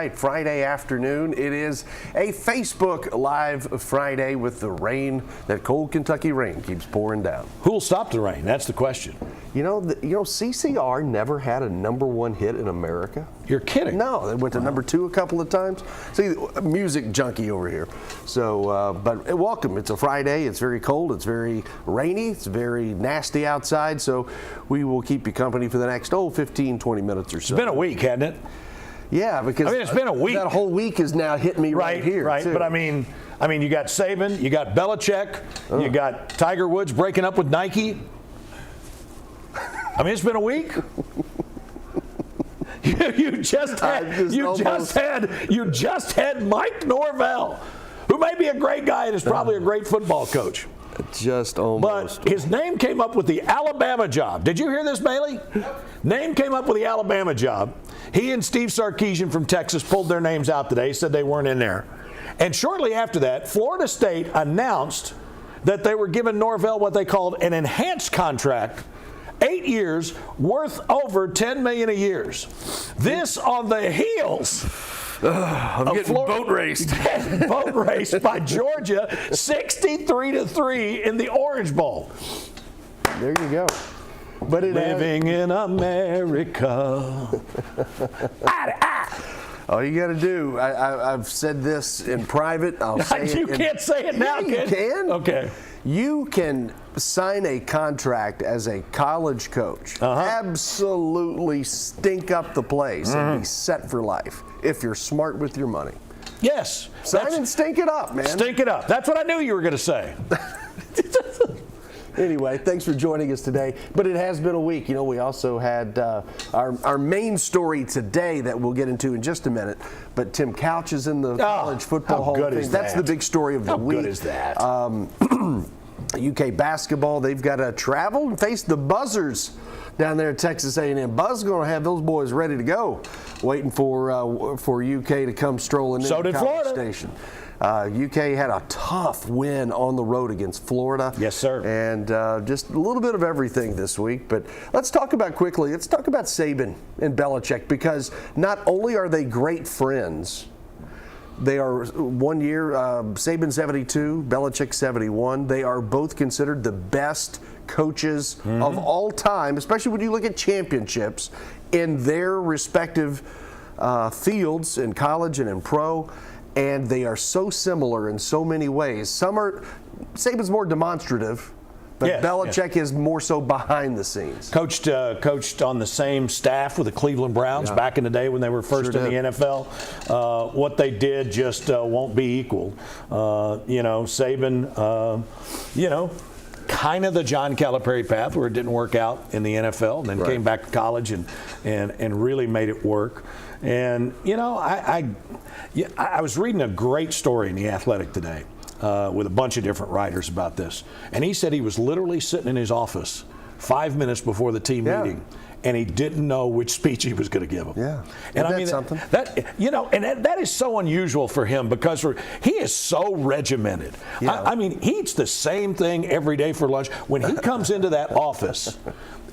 right, Friday afternoon. It is a Facebook Live Friday with the rain, that cold Kentucky rain keeps pouring down. Who'll stop the rain? That's the question. You know, CCR never had a #1 hit in America. You're kidding. No, they went to #2 a couple of times. See, music junkie over here. So, but welcome. It's a Friday. It's very cold. It's very rainy. It's very nasty outside. So we will keep you company for the next, 15, 20 minutes or so. It's been a week, hasn't it? Yeah, because it's been a week. That whole week is now hitting me right here. Right, too. but I mean, you got Saban, you got Belichick, you got Tiger Woods breaking up with Nike. I mean, it's been a week. You just had Mike Norvell, who may be a great guy and is probably a great football coach. Just almost. But his name came up with the Alabama job. Did you hear this, Bailey? Name came up with the Alabama job. He and Steve Sarkisian from Texas pulled their names out today, said they weren't in there. And shortly after that, Florida State announced that they were giving Norvell what they called an enhanced contract, 8 years, worth over $10 million a year. This on the heels I'm getting boat raced. Boat raced by Georgia, 63-3 in the Orange Bowl. There you go. But living in America. All you got to do, I've said this in private. I'll say it. You can't say it now, yeah, you can. Okay. You can sign a contract as a college coach, absolutely stink up the place and be set for life if you're smart with your money. Yes. Sign and stink it up, man. Stink it up. That's what I knew you were going to say. Anyway, thanks for joining us today. But it has been a week. You know, we also had our main story today that we'll get into in just a minute. But Tim Couch is in the College Football Hall of Fame. That's the big story of the week. How good is that? UK basketball, they've got to travel and face the Buzzers down there at Texas A&M. Buzz going to have those boys ready to go, waiting for UK to come strolling so into did College Florida. Station. UK had a tough win on the road against Florida. Yes, sir. And just a little bit of everything this week. But let's talk about Saban and Belichick, because not only are they great friends, they are 1 year, Saban 72, Belichick 71. They are both considered the best coaches of all time, especially when you look at championships in their respective fields in college and in pro. And they are so similar in so many ways. Saban's more demonstrative, but Belichick is more so behind the scenes. Coached on the same staff with the Cleveland Browns back in the day when they were first in the NFL. What they did just won't be equal. Saban, kind of the John Calipari path, where it didn't work out in the NFL, and then came back to college and really made it work. And I was reading a great story in The Athletic today with a bunch of different writers about this, and he said he was literally sitting in his office 5 minutes before the team meeting, and he didn't know which speech he was going to give them. Yeah, and I mean something. That is so unusual for him, because he is so regimented. Yeah. He eats the same thing every day for lunch. When he comes into that office,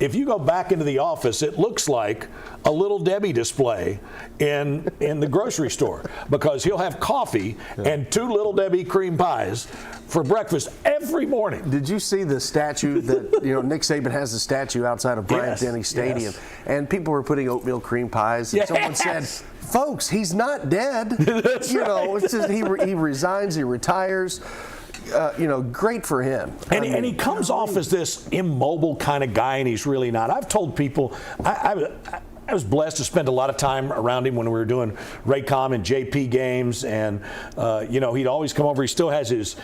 if you go back into the office, it looks like a Little Debbie display in the grocery store, because he'll have coffee and 2 Little Debbie cream pies for breakfast every morning. Did you see the statue that, Nick Saban has a statue outside of Bryant-Denny Stadium, and people were putting oatmeal cream pies, and someone said, folks, he's not dead. That's right. It's just he resigns, he retires. Great for him. And he comes off as this immobile kind of guy, and he's really not. I've told people, I was blessed to spend a lot of time around him when we were doing Raycom and JP games, and he'd always come over. He still has his.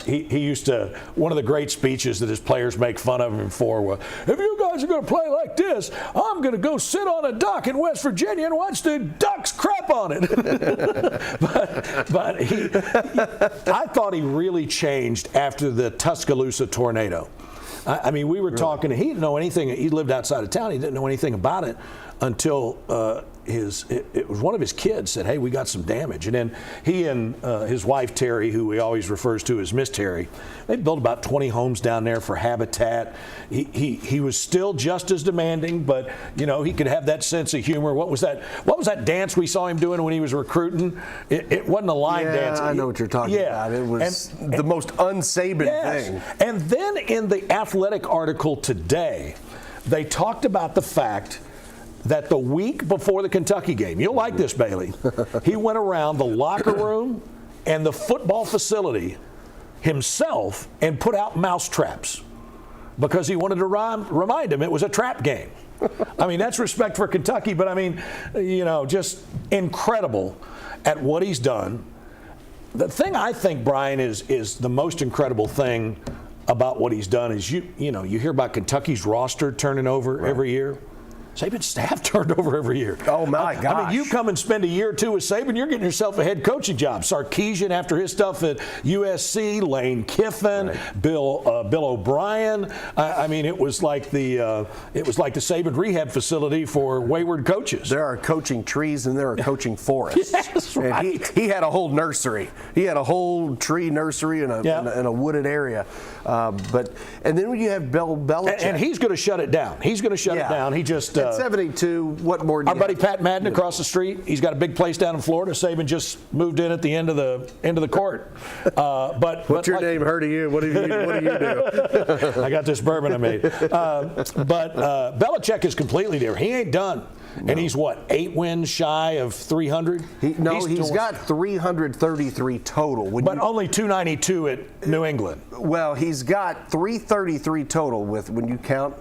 He used to. One of the great speeches that his players make fun of him for was, "If you guys are going to play like this, I'm going to go sit on a dock in West Virginia and watch the ducks crap on it." but I thought he really changed after the Tuscaloosa tornado. We were talking, he didn't know anything. He lived outside of town. He didn't know anything about it until it was one of his kids said, hey, we got some damage. And then he and his wife, Terry, who he always refers to as Miss Terry, they built about 20 homes down there for Habitat. He was still just as demanding, but, you know, he could have that sense of humor. What was that dance we saw him doing when he was recruiting? It wasn't a line dance. I know what you're talking about. It was the most un-Saban thing. And then in the Athletic article today, they talked about the fact that the week before the Kentucky game, you'll like this, Bailey, he went around the locker room and the football facility himself and put out mouse traps because he wanted to remind him it was a trap game. I mean, that's respect for Kentucky, but I mean, you know, just incredible at what he's done. The thing I think, Brian, is the most incredible thing about what he's done is you hear about Kentucky's roster turning over every year. Saban's staff turned over every year. Oh, my gosh. I mean, you come and spend a year or two with Saban, you're getting yourself a head coaching job. Sarkisian after his stuff at USC, Lane Kiffin, Bill O'Brien. I mean, it was like the Saban rehab facility for wayward coaches. There are coaching trees and there are coaching forests. Yes, right. And he had a whole nursery. He had a whole tree nursery in a wooded area. And then when you have Belichick. And he's going to shut it down. He's going to shut it down. He just at 72, what more do our buddy Pat Madden across the street, he's got a big place down in Florida. Saban just moved in at the end of the court. What's your name heard of you? What do you do? I got this bourbon I made. But Belichick is completely different. He ain't done. No. And he's what, 8 wins shy of 300? He's got 333 total. But only 292 at New England. Well, he's got 333 total when you count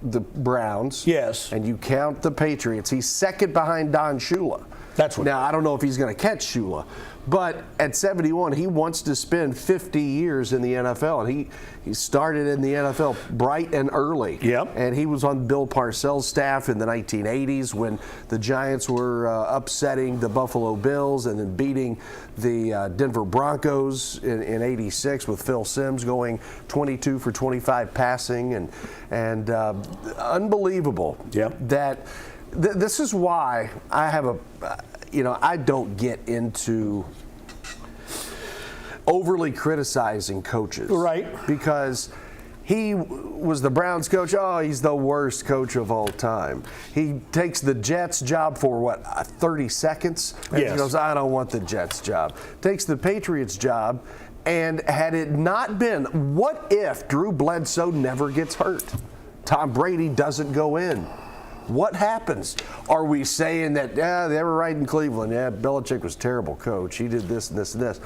the Browns. Yes. And you count the Patriots. He's second behind Don Shula. That's what. Now, I don't know if he's going to catch Shula, but at 71, he wants to spend 50 years in the NFL, and he started in the NFL bright and early. Yep. And he was on Bill Parcells' staff in the 1980s when the Giants were upsetting the Buffalo Bills and then beating the Denver Broncos in 86 with Phil Simms going 22 for 25 passing and unbelievable. Yep. That this is why I have I don't get into overly criticizing coaches. Right. Because he was the Browns coach. Oh, he's the worst coach of all time. He takes the Jets job for 30 seconds? And yes. He goes, I don't want the Jets job. Takes the Patriots job, and had it not been, what if Drew Bledsoe never gets hurt? Tom Brady doesn't go in. What happens? Are we saying that, they were right in Cleveland? Yeah, Belichick was a terrible coach. He did this and this and this.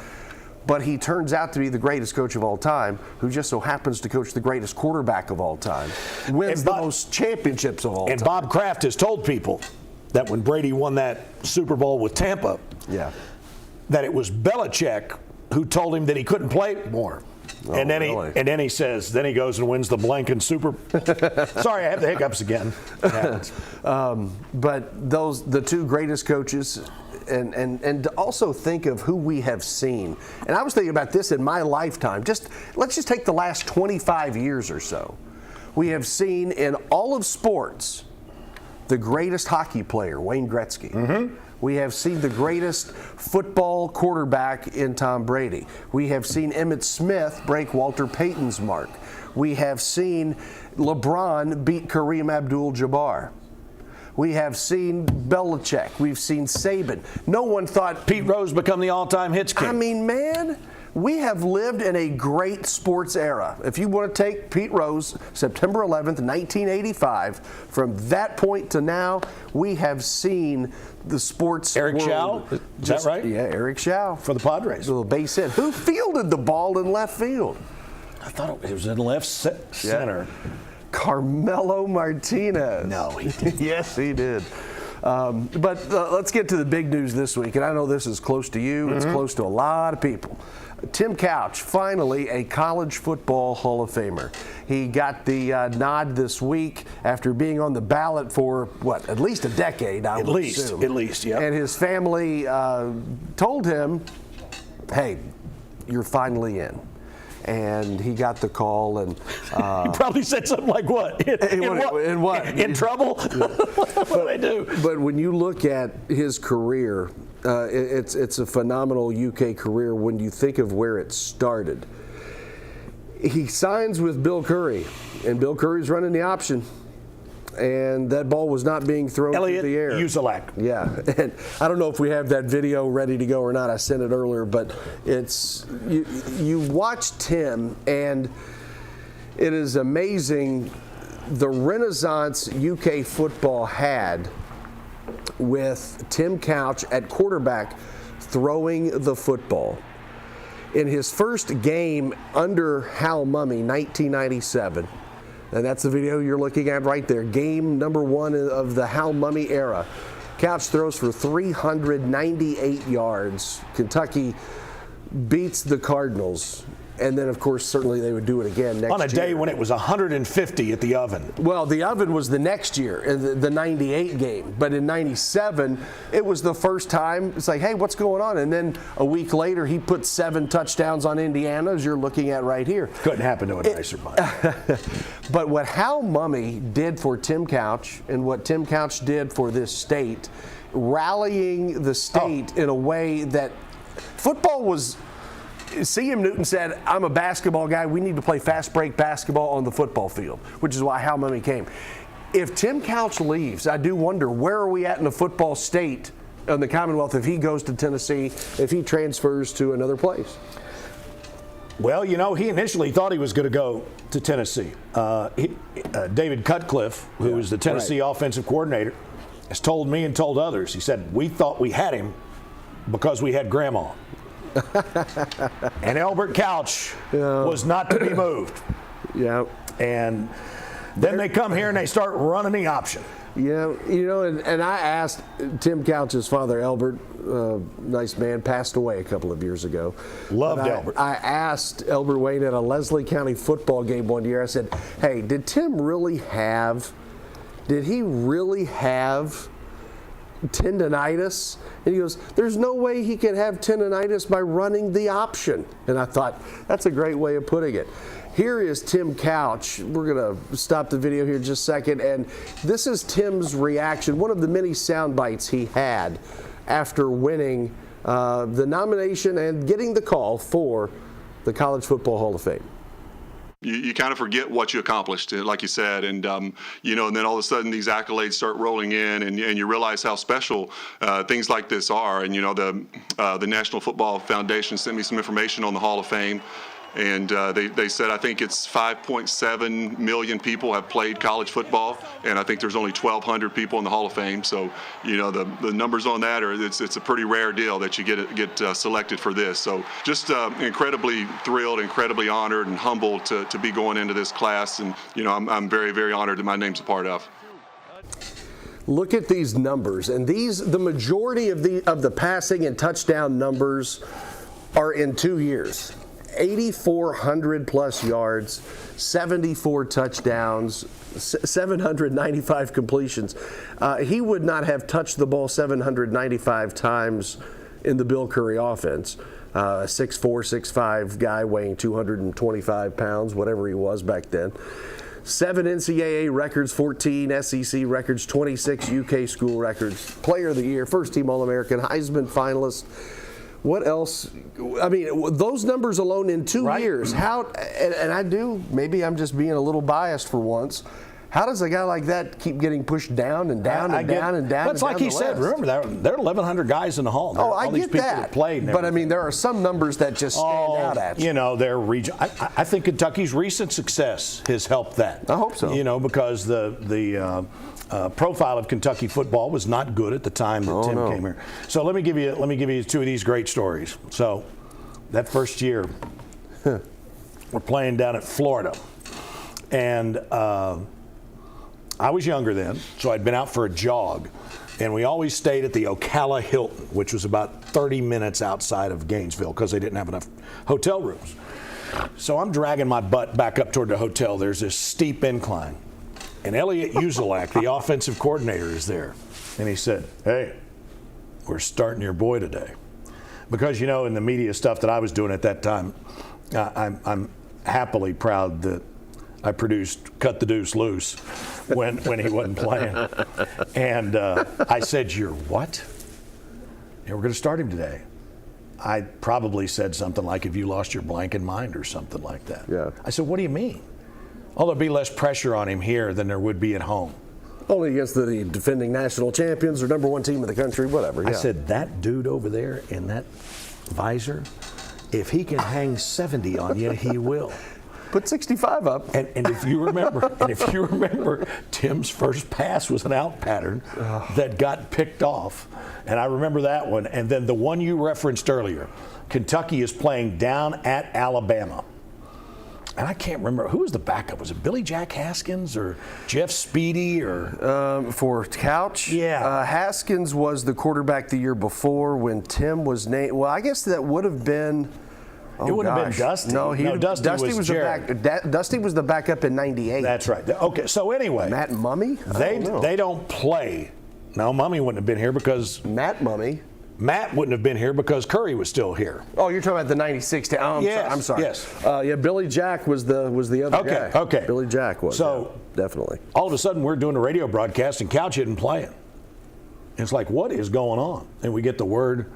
But he turns out to be the greatest coach of all time, who just so happens to coach the greatest quarterback of all time, wins the most championships of all time. And Bob Kraft has told people that when Brady won that Super Bowl with Tampa, that it was Belichick who told him that he couldn't play more. Oh, and then really? Then he goes and wins the blanking Super. Sorry, I have the hiccups again. But the two greatest coaches, and to also think of who we have seen. And I was thinking about this in my lifetime. Let's just take the last 25 years or so. We have seen in all of sports the greatest hockey player, Wayne Gretzky. Mm-hmm. We have seen the greatest football quarterback in Tom Brady. We have seen Emmitt Smith break Walter Payton's mark. We have seen LeBron beat Kareem Abdul-Jabbar. We have seen Belichick. We've seen Saban. No one thought Pete Rose become the all-time hits king. I mean, man, we have lived in a great sports era. If you want to take Pete Rose, September 11th, 1985, from that point to now, we have seen the sports Eric world. Chow, is that right? Yeah, Eric Chow. For the Padres. The base hit. Who fielded the ball in left field? I thought it was in left center. Carmelo Martinez. No, he didn't. Yes, he did. But let's get to the big news this week. And I know this is close to you. Mm-hmm. It's close to a lot of people. Tim Couch, finally a college football Hall of Famer. He got the nod this week after being on the ballot for, at least a decade, I would assume. At least, yeah. And his family told him, hey, you're finally in. and he got the call, and he probably said something like, "What? In what? In trouble? What do I do?" But when you look at his career, it's a phenomenal UK career when you think of where it started. He signs with Bill Curry, and Bill Curry's running the option. And that ball was not being thrown through the air. Uzelak. Yeah, and I don't know if we have that video ready to go or not. I sent it earlier, but it's you watch Tim, and it is amazing the renaissance UK football had with Tim Couch at quarterback throwing the football. In his first game under Hal Mumme, 1997. And that's the video you're looking at right there. Game number 1 of the Hal Mumme era. Couch throws for 398 yards. Kentucky beats the Cardinals. And then, of course, certainly they would do it again next year. On a day when it was 150 at the Oven. Well, the Oven was the next year, in the 98 game. But in 97, it was the first time. It's like, hey, what's going on? And then a week later, he put 7 touchdowns on Indiana, as you're looking at right here. Couldn't happen to a nicer mind. But what Hal Mumme did for Tim Couch and what Tim Couch did for this state, rallying the state in a way that football was... C.M. Newton said, I'm a basketball guy. We need to play fast break basketball on the football field, which is why Hal Mumme came. If Tim Couch leaves, I do wonder, where are we at in the football state in the Commonwealth if he goes to Tennessee, if he transfers to another place? Well, you know, he initially thought he was going to go to Tennessee. David Cutcliffe, who was the Tennessee offensive coordinator, has told me and told others, he said, we thought we had him because we had Grandma. And Elbert Couch was not to be moved. Yeah. And then they come here and they start running the option. Yeah, you know, and I asked Tim Couch's father, Elbert, nice man, passed away a couple of years ago. Loved Elbert. I asked Elbert Wayne at a Leslie County football game one year, I said, hey, did he really have tendinitis? And he goes, there's no way he could have tendinitis by running the option. And I thought, that's a great way of putting it. Here is Tim Couch. We're going to stop the video here just a second. And this is Tim's reaction, one of the many sound bites he had after winning the nomination and getting the call for the College Football Hall of Fame. You kind of forget what you accomplished, like you said, and you know, and then all of a sudden these accolades start rolling in, and you realize how special things like this are. And you know, the National Football Foundation sent me some information on the Hall of Fame, and they said I think it's 5.7 million people have played college football, and I think there's only 1,200 people in the Hall of Fame. So you know, the numbers on that are it's a pretty rare deal that you get selected for this. So just incredibly thrilled, incredibly honored, and humbled to be going into this class, and you know, I'm very, very honored that my name's a part of. Look at these numbers, and the majority of the passing and touchdown numbers are in 2 years. 8,400 plus yards, 74 touchdowns, 795 completions. He would not have touched the ball 795 times in the Bill Curry offense. 6'4", 6'5" guy weighing 225 pounds, whatever he was back then. 7 NCAA records, 14 SEC records, 26 UK school records. Player of the Year, first team All-American, Heisman finalist. What else? I mean, those numbers alone in 2 years. How? And I do. Maybe I'm just being a little biased for once. How does a guy like that keep getting pushed down and down and down and down? That's like he said. Remember, there are 1,100 guys in the hall. I get that. But I mean, there are some numbers that just stand out at you. You know, their region. I think Kentucky's recent success has helped that. I hope so. You know, because the profile of Kentucky football was not good at the time that Tim came here. So let me give you 2 of these great stories. So that first year, we're playing down at Florida, and I was younger then, so I'd been out for a jog, and we always stayed at the Ocala Hilton, which was about 30 minutes outside of Gainesville because they didn't have enough hotel rooms. So I'm dragging my butt back up toward the hotel. There's this steep incline, and Elliot Uzelak, the offensive coordinator, is there, and he said, "Hey, we're starting your boy today." because, you know, in the media stuff that I was doing at that time, I'm happily proud that I produced Cut the Deuce Loose when he wasn't playing. And I said, "You're what?" "Yeah, we're going to start him today." I probably said something like, "Have you lost your blank in mind?" or something like that. Yeah. I said, "What do you mean?" "Oh, there'll be less pressure on him here than there would be at home." Only against the defending national champions or number one team in the country, whatever. Yeah. I said, "That dude over there in that visor, if he can hang 70 on you, he will." Put 65 up. And if you remember, Tim's first pass was an out pattern that got picked off. And I remember that one. And then the one you referenced earlier, Kentucky is playing down at Alabama. And I can't remember, who was the backup? Was it Billy Jack Haskins or Jeff Speedy or? For Couch? Yeah. Haskins was the quarterback the year before when Tim was named. Well, I guess that would have been. Oh, it wouldn't have been Dusty. No, Dusty was Jared. Dusty was the backup in '98. That's right. Okay, so anyway. Matt Mummy? They don't play. No, Mummy wouldn't have been here because. Matt Mummy. Matt wouldn't have been here because Curry was still here. Oh, you're talking about the '96 team. Oh, I'm sorry. Yes. Yeah, Billy Jack was the other guy. Okay. Billy Jack was. So yeah, definitely. All of a sudden, we're doing a radio broadcast and Couch isn't playing. It's like, what is going on? And we get the word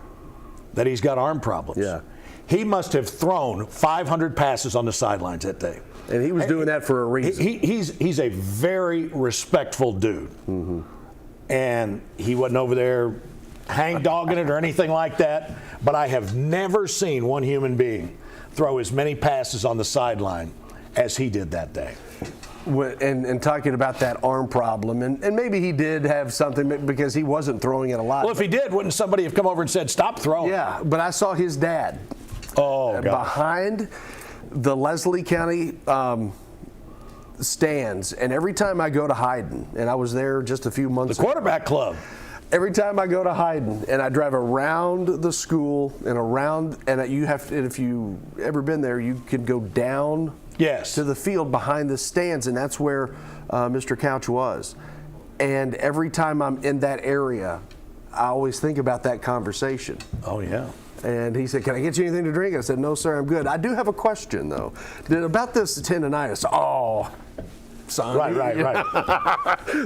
that he's got arm problems. Yeah. He must have thrown 500 passes on the sidelines that day. And he was doing that for a reason. He's a very respectful dude. Mm-hmm. And he wasn't over there hang-dogging it or anything like that. But I have never seen one human being throw as many passes on the sideline as he did that day. And talking about that arm problem, and maybe he did have something because he wasn't throwing it a lot. Well, if he did, wouldn't somebody have come over and said, "Stop throwing"? Yeah, but I saw his dad behind the Leslie County stands, and every time I go to Hayden, and I was there just a few months ago. The quarterback club. Every time I go to Hayden and I drive around the school and around, and if you ever been there, you can go down to the field behind the stands, and that's where Mr. Couch was. And every time I'm in that area, I always think about that conversation. Oh, yeah. And he said, "Can I get you anything to drink?" I said, "No, sir, I'm good." I do have a question, though. About this tendonitis. Oh, son. Right.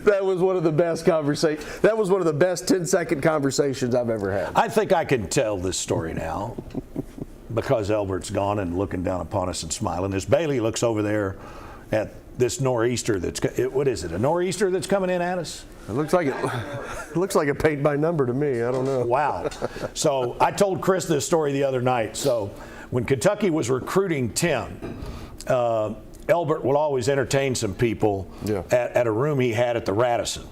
That was one of the best conversations. That was one of the best 10-second conversations I've ever had. I think I can tell this story now because Elbert's gone and looking down upon us and smiling. As Bailey looks over there at this nor'easter what is it, a nor'easter that's coming in at us? It looks like a paint by number to me. I don't know. Wow. So I told Chris this story the other night. So when Kentucky was recruiting Tim, Elbert would always entertain some people at a room he had at the Radisson.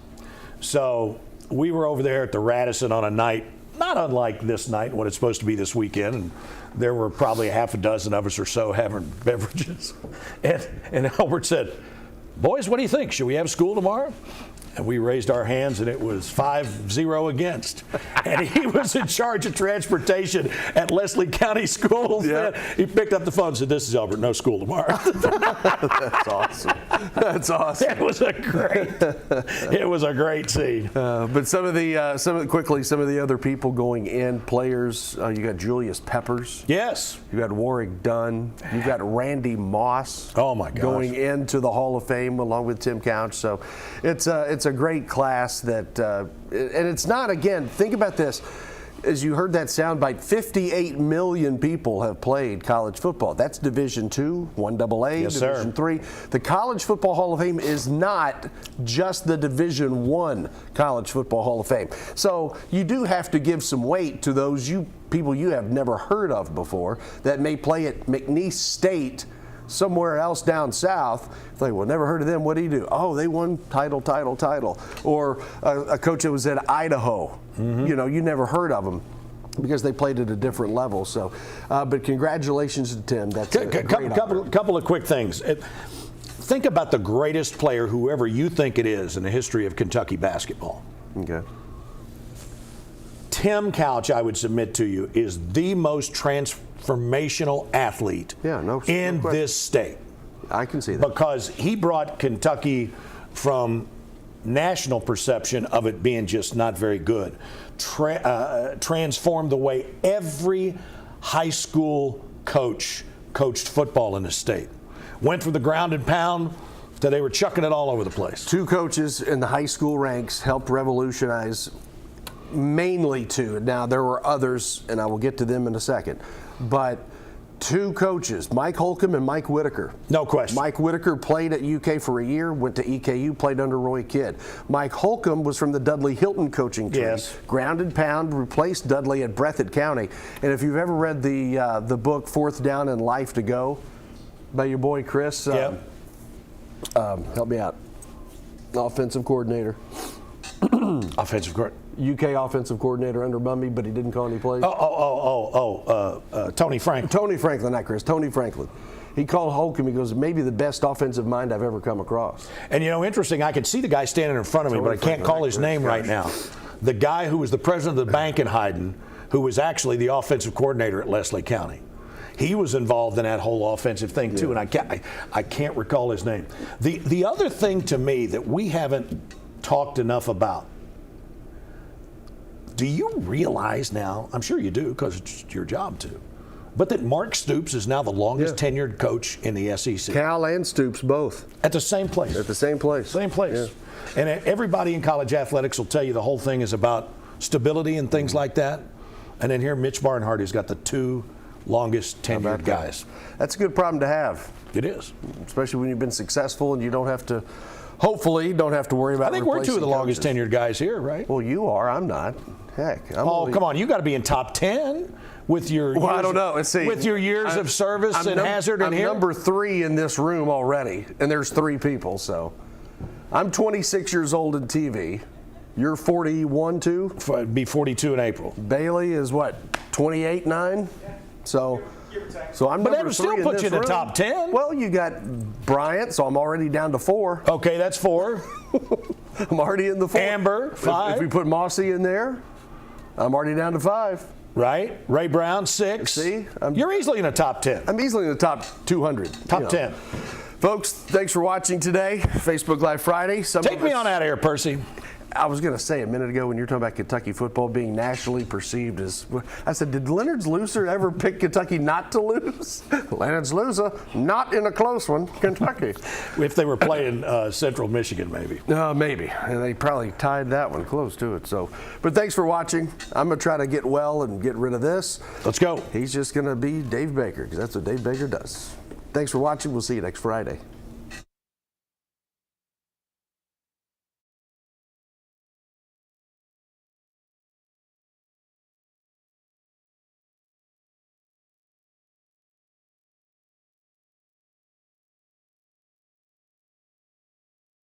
So we were over there at the Radisson on a night, not unlike this night, what it's supposed to be this weekend, and there were probably a half a dozen of us or so having beverages. And Elbert said, "Boys, what do you think? Should we have school tomorrow?" And we raised our hands, and it was 5-0 against. And he was in charge of transportation at Leslie County Schools. Yeah. He picked up the phone and said, "This is Albert, no school tomorrow." That's awesome. That's awesome. It was a great scene. But some of the other people going in, players. You got Julius Peppers. Yes. You got Warwick Dunn. You got Randy Moss. Oh my gosh. Going into the Hall of Fame along with Tim Couch. So it's a great class that, and it's not, again, think about this. As you heard that soundbite, 58 million people have played college football. That's Division II, 1AA, yes, Division III. The College Football Hall of Fame is not just the Division I College Football Hall of Fame. So you do have to give some weight to those people you have never heard of before that may play at McNeese State somewhere else down south. Like, well, never heard of them. What do you do? Oh, they won title. Or a coach that was at Idaho. Mm-hmm. You know, you never heard of them because they played at a different level. So, but congratulations to Tim. That's a great couple of quick things. Think about the greatest player, whoever you think it is, in the history of Kentucky basketball. Okay. Tim Couch, I would submit to you, is the most transformational athlete in this state. I can see that. Because he brought Kentucky from national perception of it being just not very good, transformed the way every high school coach coached football in the state. Went from the ground and pound to they were chucking it all over the place. 2 coaches in the high school ranks helped revolutionize, mainly 2. Now, there were others, and I will get to them in a second. But 2 coaches, Mike Holcomb and Mike Whitaker. No question. Mike Whitaker played at UK for a year, went to EKU, played under Roy Kidd. Mike Holcomb was from the Dudley Hilton coaching tree. Yes. Ground and pound, replaced Dudley at Breathitt County. And if you've ever read the book Fourth Down and Life to Go by your boy Chris, Yep. Help me out. Offensive coordinator. Offensive court. UK offensive coordinator under Bumby, but he didn't call any plays. Tony Frank. Tony Franklin, not Chris. Tony Franklin. He called Holcomb. He goes, maybe the best offensive mind I've ever come across. And interesting, I can see the guy standing in front of me, but I can't call his name right now. The guy who was the president of the bank in Hyden, who was actually the offensive coordinator at Leslie County. He was involved in that whole offensive thing too, and I can't recall his name. The other thing to me that we haven't talked enough about. Do you realize now, I'm sure you do because it's your job to, but that Mark Stoops is now the longest tenured coach in the SEC? Cal and Stoops both. At the same place. At the same place. Same place. Yeah. And everybody in college athletics will tell you the whole thing is about stability and things like that. And then here Mitch Barnhart has got the 2 longest tenured guys. That's a good problem to have. It is. Especially when you've been successful and you don't have to, hopefully, don't have to worry about I think we're 2 of the longest tenured guys here, right? Well, you are. I'm not. Heck. Come on. You got to be in top 10 with your years, I don't know. Let's see. With your years of service and hazard and here. I'm number 3 in this room already, and there's 3 people, so. I'm 26 years old in TV. You're 41, too? Be 42 in April. Bailey is what, 28, 9? So I'm but number 3 in this room. that would still put you in the top 10. Well, you got Bryant, so I'm already down to 4. Okay, that's 4. I'm already in the 4. Amber, 5. If we put Mossy in there, I'm already down to 5. Right. Ray Brown, 6. See? You're easily in the top 10. I'm easily in the top 200. Top 10. Folks, thanks for watching today. Facebook Live Friday. Take me on out of here, Percy. I was going to say a minute ago when you were talking about Kentucky football being nationally perceived as, I said, did Leonard's Loser ever pick Kentucky not to lose? Leonard's Loser, not in a close one, Kentucky. If they were playing Central Michigan, maybe. Maybe. And they probably tied that one close to it. So, but thanks for watching. I'm going to try to get well and get rid of this. Let's go. He's just going to be Dave Baker because that's what Dave Baker does. Thanks for watching. We'll see you next Friday.